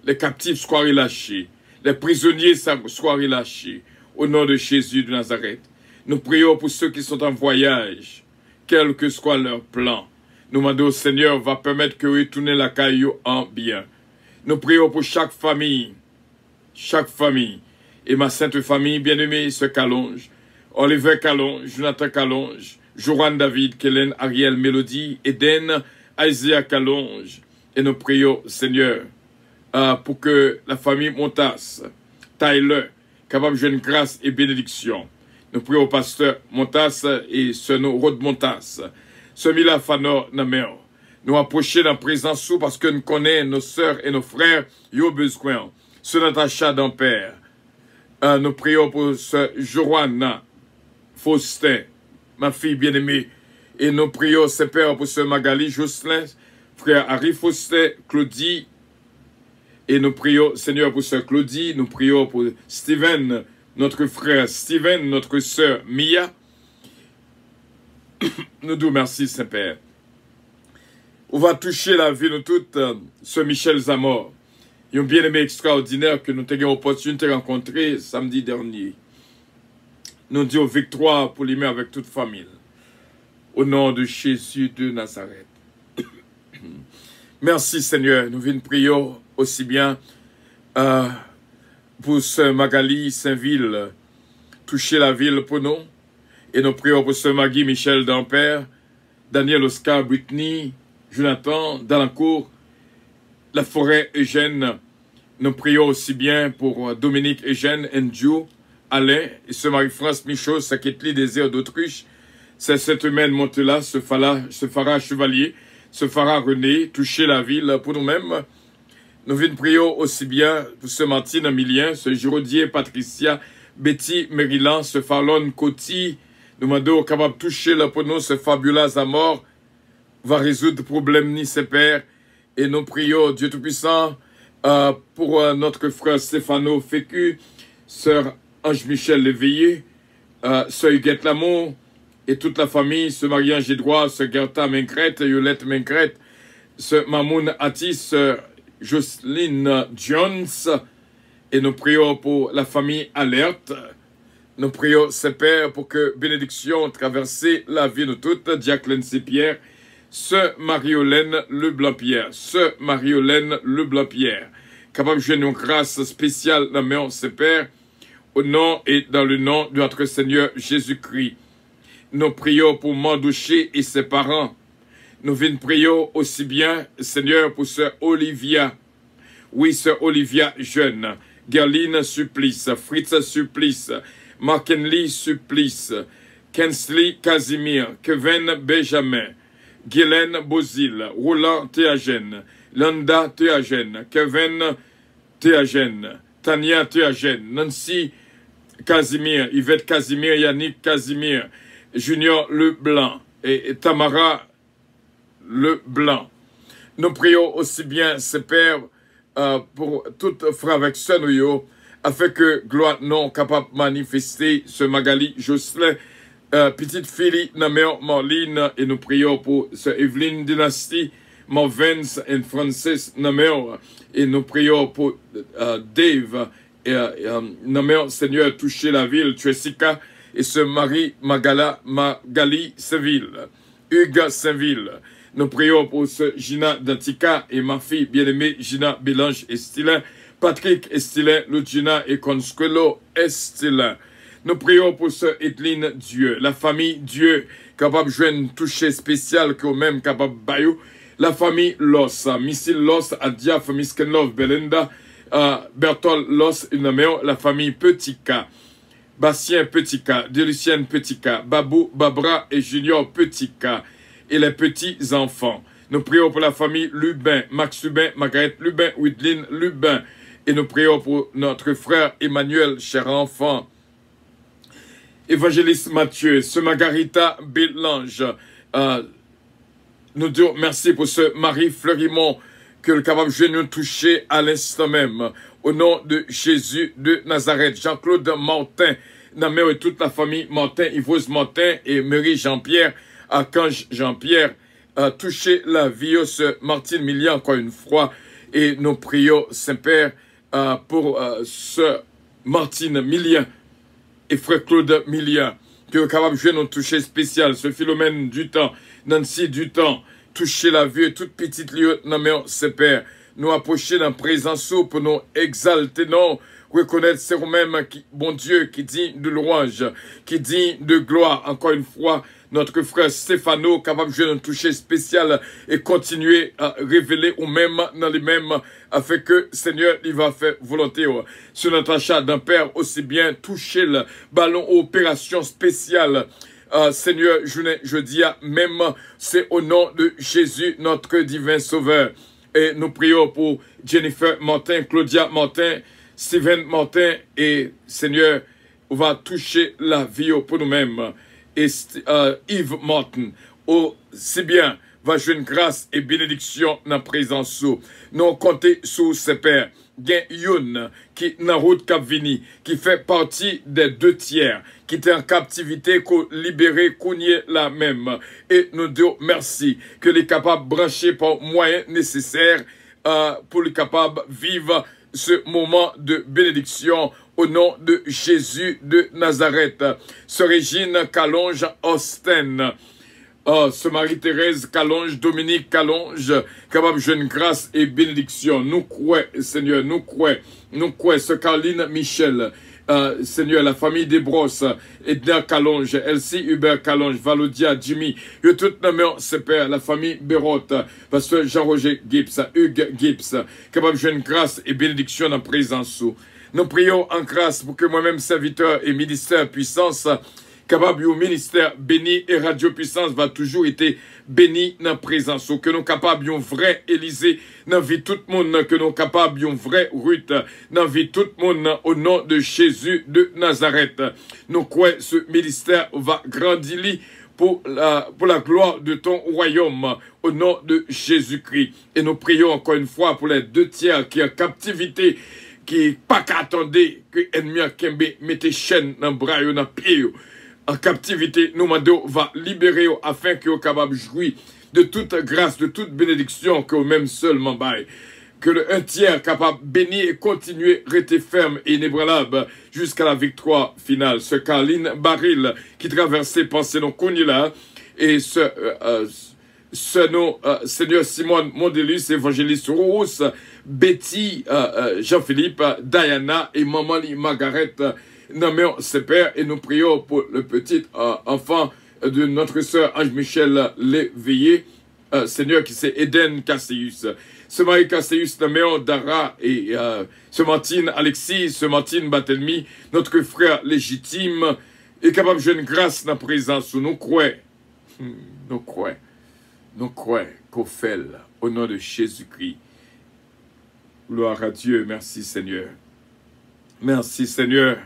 les captifs soient relâchés, les prisonniers soient relâchés, au nom de Jésus de Nazareth. Nous prions pour ceux qui sont en voyage, quel que soit leur plan. Nous demandons au Seigneur va permettre que retourner la caillou en bien. Nous prions pour chaque famille, et ma sainte famille bien-aimée, ce Calonge, Oliver Calonge, Jonathan Calonge, Joran David, Kellen, Ariel, Mélodie, Eden, Isaiah Calonge. Et nous prions, Seigneur, pour que la famille Montas, Tyler, capable de jouer une grâce et bénédiction. Nous prions au pasteur Montas et ce Rod Montas, ce Mila Fanor Nameo. Nous approcher dans la présence parce que nous connaissons nos sœurs et nos frères, yo besoin. Ce Natacha d'Ampère. Nous prions pour ce Joanna Faustin, ma fille bien-aimée. Et nous prions, Saint-Père, pour ce Magali Jocelyn, frère Harry Faustin, Claudie, Et nous prions, Seigneur, pour sœur Claudie, nous prions pour Steven, notre frère Steven, notre sœur Mia. Nous disons merci, Saint-Père. On va toucher la vie de toute ce Michel Zamor. Un bien-aimé extraordinaire que nous avons l'opportunité de rencontrer samedi dernier. Nous disons victoire pour lui avec toute famille. Au nom de Jésus de Nazareth. Merci Seigneur. Nous venons prier aussi bien pour Sœur Magali Saint-Ville. Toucher la ville pour nous. Et nous prions pour Sœur Maggie Michel d'Ampère, Daniel Oscar Brittany, Jonathan Dalancourt, La Forêt Eugène. Nous prions aussi bien pour Dominique Eugène, Andrew, Alain et Sœur Marie-France Michaud, Saketli Désir d'Autriche, cette humaine Montela, ce Farah Chevalier, ce Farah René, toucher la ville pour nous-mêmes. Nous venons prier aussi bien pour ce Martine Emilien, ce Giraudier Patricia, Betty Maryland, ce Farlon Coty. Nous demandons capable de toucher là pour nous, ce Fabula Zamor va résoudre le problème ni ses pères. Et nous prions Dieu Tout-Puissant pour notre frère Stéphano Fécu, sœur Ange-Michel Léveillé, sœur Huguette Lamour et toute la famille, ce Marie-Ange Gédroit, ce Gerta Mencrette, Yolette Mencrette, ce Mamoun Atis, ce Jocelyne Jones. Et nous prions pour la famille Alerte. Nous prions, Saint-Père, pour que bénédiction traverse la vie de toutes. Jacqueline Pierre, ce Marie-Hélène Leblanc-Pierre, ce Marie-Hélène Leblanc-Pierre, capable de jouer une grâce spéciale dans mes Saint-Père, au nom et dans le nom de notre Seigneur Jésus-Christ. Nous prions pour Mandouché et ses parents. Nous venons prier aussi bien, Seigneur, pour sœur Olivia. Oui, sœur Olivia jeune. Gerline Supplice, Fritz Supplice, Markenly Supplice, Kensley Casimir, Kevin Benjamin, Guylaine Bozil, Roland Théagène, Landa Théagène, Kevin Théagène, Tania Théagène, Nancy Casimir, Yvette Casimir, Yannick Casimir, Junior Leblanc et Tamara Leblanc. Nous prions aussi bien, ces pères, pour toute frère avec sœur nous, afin que gloire non capable de manifester ce Magali Jocelyn, petite fille Namère Marlene, et nous prions pour ce Evelyne Dynasty, Marvins et Francis Namère, et nous prions pour Dave, et Namère Seigneur toucher la ville, Jessica, et ce Marie Magali Saint-Ville, Hugues Saint-Ville. Nous prions pour ce Gina Dantica et ma fille bien-aimée Gina Bélange Estilin, Patrick Estilin, Ludgina et Consuelo Estilin. Nous prions pour ce Edline Dieu, la famille Dieu, capable de jouer une touche spéciale que même capable de bayou, la famille Loss, Missile Loss, Adiaf, Miskenlove, Belinda, Bertol Loss, la famille Petit-K, Bastien Petit-K, Delucienne Petit-K, Babou, Babra et Junior Petit-K. Et les petits-enfants. Nous prions pour la famille Lubin, Max Lubin, Margaret Lubin, Widline Lubin. Et nous prions pour notre frère Emmanuel, cher enfant. Évangéliste Mathieu, ce Margarita Bélange. Nous disons merci pour ce Marie Fleurimont que le capable de nous toucher à l'instant même. Au nom de Jésus de Nazareth, Jean-Claude Martin, Namé et toute la famille Martin, Yvose Martin et Marie Jean-Pierre, Archange Jean-Pierre, toucher la vie de ce Martine Millian encore une fois. Et nous prions, Saint-Père, pour ce Martine Millian et frère Claude Millian, qui est capable de jouer notre toucher spécial, ce Philomène du temps, Nancy du temps, toucher la vie de toute petite lieu, Saint-Père, nous approcher dans la présence pour nous exalter, non, reconnaître c'est vous-même, bon Dieu, qui dit de louange, qui dit de gloire, encore une fois, notre frère Stéphano, capable de jouer un toucher spécial et continuer à révéler ou même dans les mêmes, afin que Seigneur, il va faire volonté sur notre achat d'un père aussi bien toucher le ballon opération spéciale. Seigneur, je dis même, c'est au nom de Jésus, notre divin sauveur. Et nous prions pour Jennifer Martin, Claudia Martin, Steven Martin et Seigneur, on va toucher la vie pour nous-mêmes. Et Yves Martin, aussi bien va jouer une grâce et bénédiction dans la présence sous. Nous comptons sous ces pères. Gen Youn qui dans route Cap Vini, qui fait partie des 2 tiers, qui était en captivité, qu'on libéré, qu'on y est là même. Et nous disons merci que les capables brancher par moyens nécessaires pour les capables vivre ce moment de bénédiction au nom de Jésus de Nazareth. Sœur Régine Calonge Austin. Ce Marie-Thérèse Calonge, Dominique Calonge, capable de jeune grâce et bénédiction. Nous croyons, Seigneur, nous croyons, ce Caroline Michel, Seigneur, la famille des Brosses, Edna Calonge, Elsie Hubert Calonge, Valodia, Jimmy, et tout le monde, ce père, la famille Bérotte, pasteur Jean-Roger Gibbs, Hugues Gibbs, capable de jeune grâce et bénédiction en présence. Nous prions en grâce pour que moi-même, serviteur et ministère puissance, capable au ministère béni et Radio Puissance va toujours être béni dans la présence. Que nous capables un vrai Élysée dans la vie tout le monde, que nous capables un vrai Ruth dans la vie tout le monde au nom de Jésus de Nazareth. Nous croyons que ce ministère va grandir pour la gloire de ton royaume au nom de Jésus-Christ. Et nous prions encore une fois pour les 2 tiers qui en captivité, qui pas qu'attendre que l'ennemi a mette chaîne dans le bras, dans le pied. En captivité, nous demandons va libérer afin que vous capable de jouir de toute grâce, de toute bénédiction que vous même seulement bail. Que le 1 tiers capable de bénir et continuer rester ferme et inébranlable jusqu'à la victoire finale. Ce Caroline Baril qui traversait pensée non connu là et ce nom Seigneur Simone Mondelis, évangéliste Rousse, Betty, Jean-Philippe, Diana et Maman Margaret. Nommons ses pères et nous prions pour le petit enfant de notre sœur Ange-Michel Léveillé, Seigneur, qui c'est Eden Cassius. Ce Marie Cassius, nommons Dara et ce Martine Alexis, ce Martine Batelmi, notre frère légitime, est capable de jouer une grâce dans la présence où nous croyons qu'on fait au nom de Jésus-Christ. Gloire à Dieu, merci Seigneur. Merci Seigneur.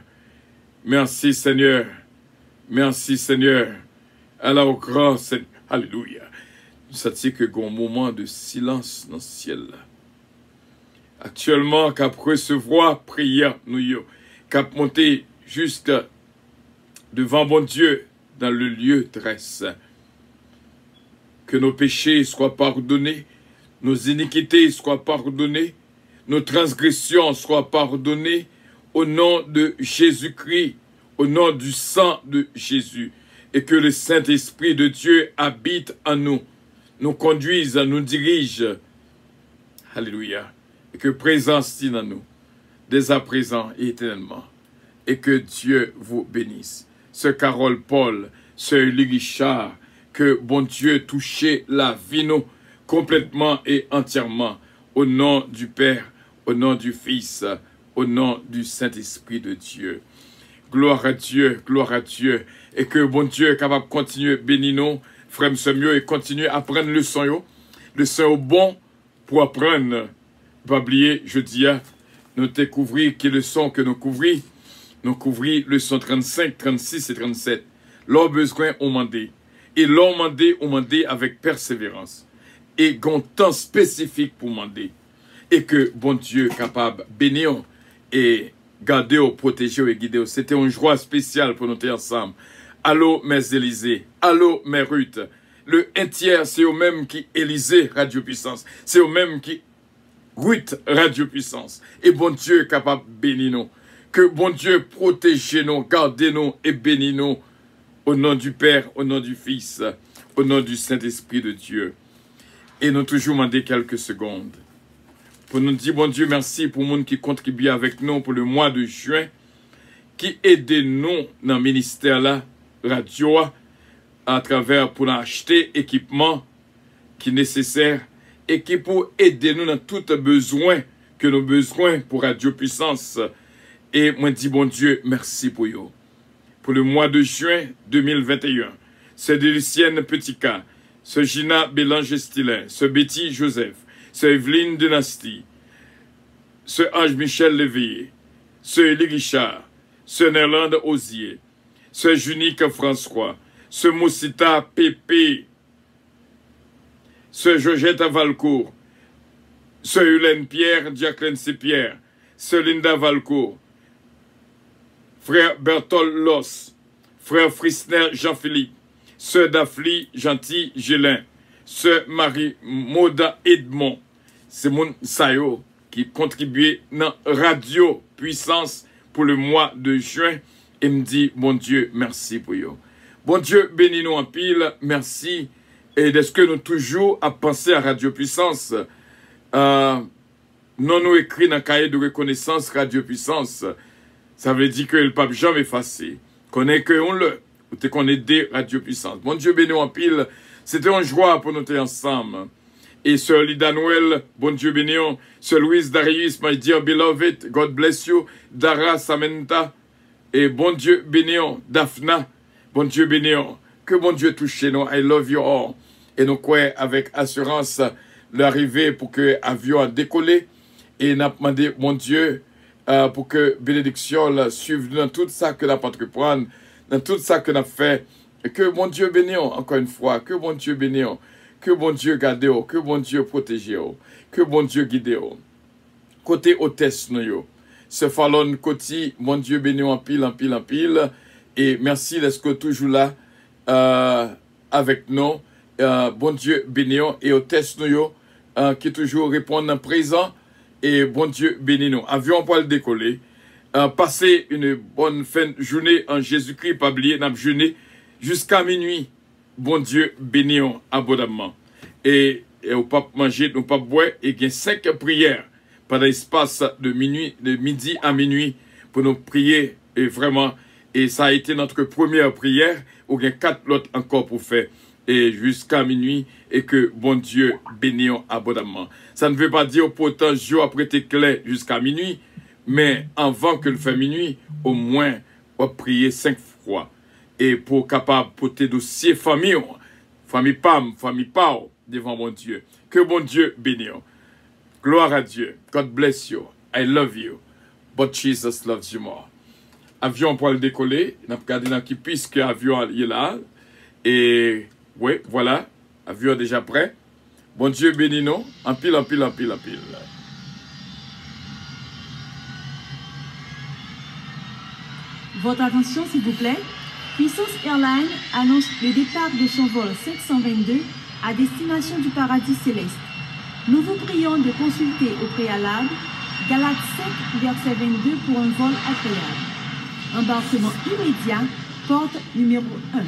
Merci Seigneur. Merci Seigneur. Alors au grand Seigneur. Alléluia. Nous sentons que un moment de silence dans le ciel. Actuellement, qu'à recevoir prière, nous qu'à monter jusqu'à devant bon Dieu dans le lieu très saint. Que nos péchés soient pardonnés, nos iniquités soient pardonnées, nos transgressions soient pardonnées, au nom de Jésus-Christ, au nom du sang de Jésus, et que le Saint-Esprit de Dieu habite en nous, nous conduise, nous dirige. Alléluia. Et que présence en nous, dès à présent et éternellement. Et que Dieu vous bénisse. Ce Carole Paul, ce Élie Richard, que bon Dieu touche la vie nous complètement et entièrement. Au nom du Père, au nom du Fils, au nom du Saint-Esprit de Dieu. Gloire à Dieu, et que bon Dieu est capable de continuer à bénir nous, frère mieux, et continuer à apprendre le son bon pour apprendre. Pas oublier, je dis, nous découvrir quel est le son que nous couvrons. Nous couvrons le son 35, 36 et 37. L'on besoin, on mandé. Et l'on mandé avec persévérance. Et un temps spécifique pour demander. Et que bon Dieu est capable de bénir et garder, protéger et guider. C'était une joie spéciale pour nous être ensemble. Allô, mes Élysées. Allô, mes Ruth. Le 1 tiers, c'est eux-mêmes qui Élysée Radio Puissance. C'est eux-mêmes qui Ruth Radio Puissance. Et bon Dieu est capable de bénir nous. Que bon Dieu protège nous, garde nous et bénit nous. Au nom du Père, au nom du Fils, au nom du Saint-Esprit de Dieu. Et nous toujours demander quelques secondes. Pour nous dire, bon Dieu, merci pour le monde qui contribue avec nous pour le mois de juin, qui aide nous dans le ministère là, radio, à travers pour acheter équipement qui est nécessaire et qui pour aider nous dans tout besoin que nous besoin pour Radio Puissance. Et moi dis, bon Dieu, merci pour vous. Pour le mois de juin 2021, c'est de Lucienne Petitca, ce Gina Bélanger-Stilin, ce Betty Joseph, ce Evelyne Dynastie, ce Ange-Michel Léveillé, ce Élie Richard, ce Nerland Osier, ce Junique François, ce Moussita Pépé, Sœur Georgette Valcourt, Sœur Hélène Pierre, Jacqueline C. Pierre, Sœur Linda Valcourt, Frère Berthold Loss, Frère Frisner Jean-Philippe, Sœur Daphne Gentil Gélin, Sœur Marie Moda Edmond, c'est mon sayo qui contribuait dans Radio Puissance pour le mois de juin et me dit, bon Dieu, merci pour vous. Bon Dieu, bénis-nous en pile, merci. Et est-ce que nous toujours à penser à Radio Puissance, non nous écrit dans le cahier de reconnaissance Radio Puissance, ça veut dire que le pape jamais effacé. Connaît que on le, ou qu'on est des Radio Puissance. Bon Dieu, bénis-nous en pile, c'était une joie pour nous être ensemble. Et Sœur Lida Noël, bon Dieu bénissons. Sœur Louise Darius, my dear beloved, God bless you. Dara Samantha, et bon Dieu bénissons. Daphna, bon Dieu bénissons. Que bon Dieu touche nous. I love you all. Et nous croyons avec assurance l'arrivée pour que l'avion a décollé. Et nous avons demandé, mon Dieu, pour que bénédiction suive dans tout ça que nous avons entreprendre, dans tout ça que nous avons fait. Et que bon Dieu bénissons, encore une fois. Que bon Dieu bénissons. Que bon Dieu garde, que bon Dieu protège, que bon Dieu guide. Côté hôtesse, nous, ce fallon côté, mon Dieu béni en pile, en pile, en pile. Et merci d'être toujours là avec nous. Bon Dieu béni et hôtesse, nous, qui toujours répondent en présent. Et bon Dieu béni nous. Avion pour le décoller. Passer une bonne fin de journée en Jésus-Christ, pas oublier, n'a jeûné jusqu'à minuit. Bon Dieu, bénissons abondamment. Et on ne peut pas manger, on ne peut pas boire. Et il y a 5 prières pendant l'espace de midi à minuit pour nous prier. Et vraiment, et ça a été notre première prière. Il y a 4 autres encore pour faire. Et jusqu'à minuit. Et que bon Dieu, bénissons abondamment. Ça ne veut pas dire pourtant jour après tes clés jusqu'à minuit. Mais avant que le fait minuit, au moins, on va prier 5 fois. Et pour capable porter dossier famille, famille Pam, famille Pao, devant mon Dieu. Que bon Dieu bénisse. Gloire à Dieu. God bless you. I love you. But Jesus loves you more. Avion pour le décoller. On a regardé dans qui puisque l'avion est là. Et oui, voilà. Avion déjà prêt. Bon Dieu bénisse nous. En pile, en pile, en pile, en pile. Votre attention, s'il vous plaît. Puissance Airlines annonce le départ de son vol 522 à destination du paradis céleste. Nous vous prions de consulter au préalable Galates 5, verset 22 pour un vol agréable. Embarquement immédiat, porte numéro 1.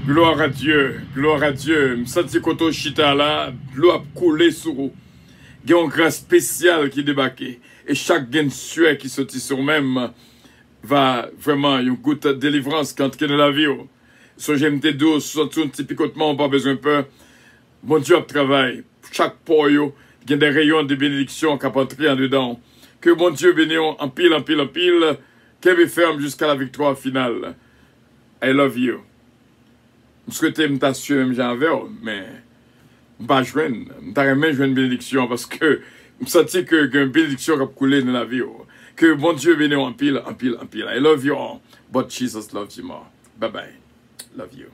Gloire à Dieu, gloire à Dieu. Je sens que chita là, l'eau a coulé sur vous. Il y a une grâce spéciale qui débarque. Et chaque gain sueur qui sortit sur même va vraiment une goutte de délivrance quand il est dans la vie. So j'aime tes dos, surtout un petit picotement, pas besoin de peur. Bon Dieu travaille. Chaque port, il y a des rayons de bénédiction qui entrent en dedans. Que bon Dieu bénisse en pile, en pile, en pile. Qu'elle ferme jusqu'à la victoire finale. I love you. Je souhaitais me t'assurer même j'envers, mais je pas joindre. Je t'aimerais jouer une bénédiction parce que je sentais que une bénédiction a coulé dans la vie. Que bon Dieu bénisse en pile, en pile, en pile. I love you all, but Jesus loves you more. Bye bye. Love you.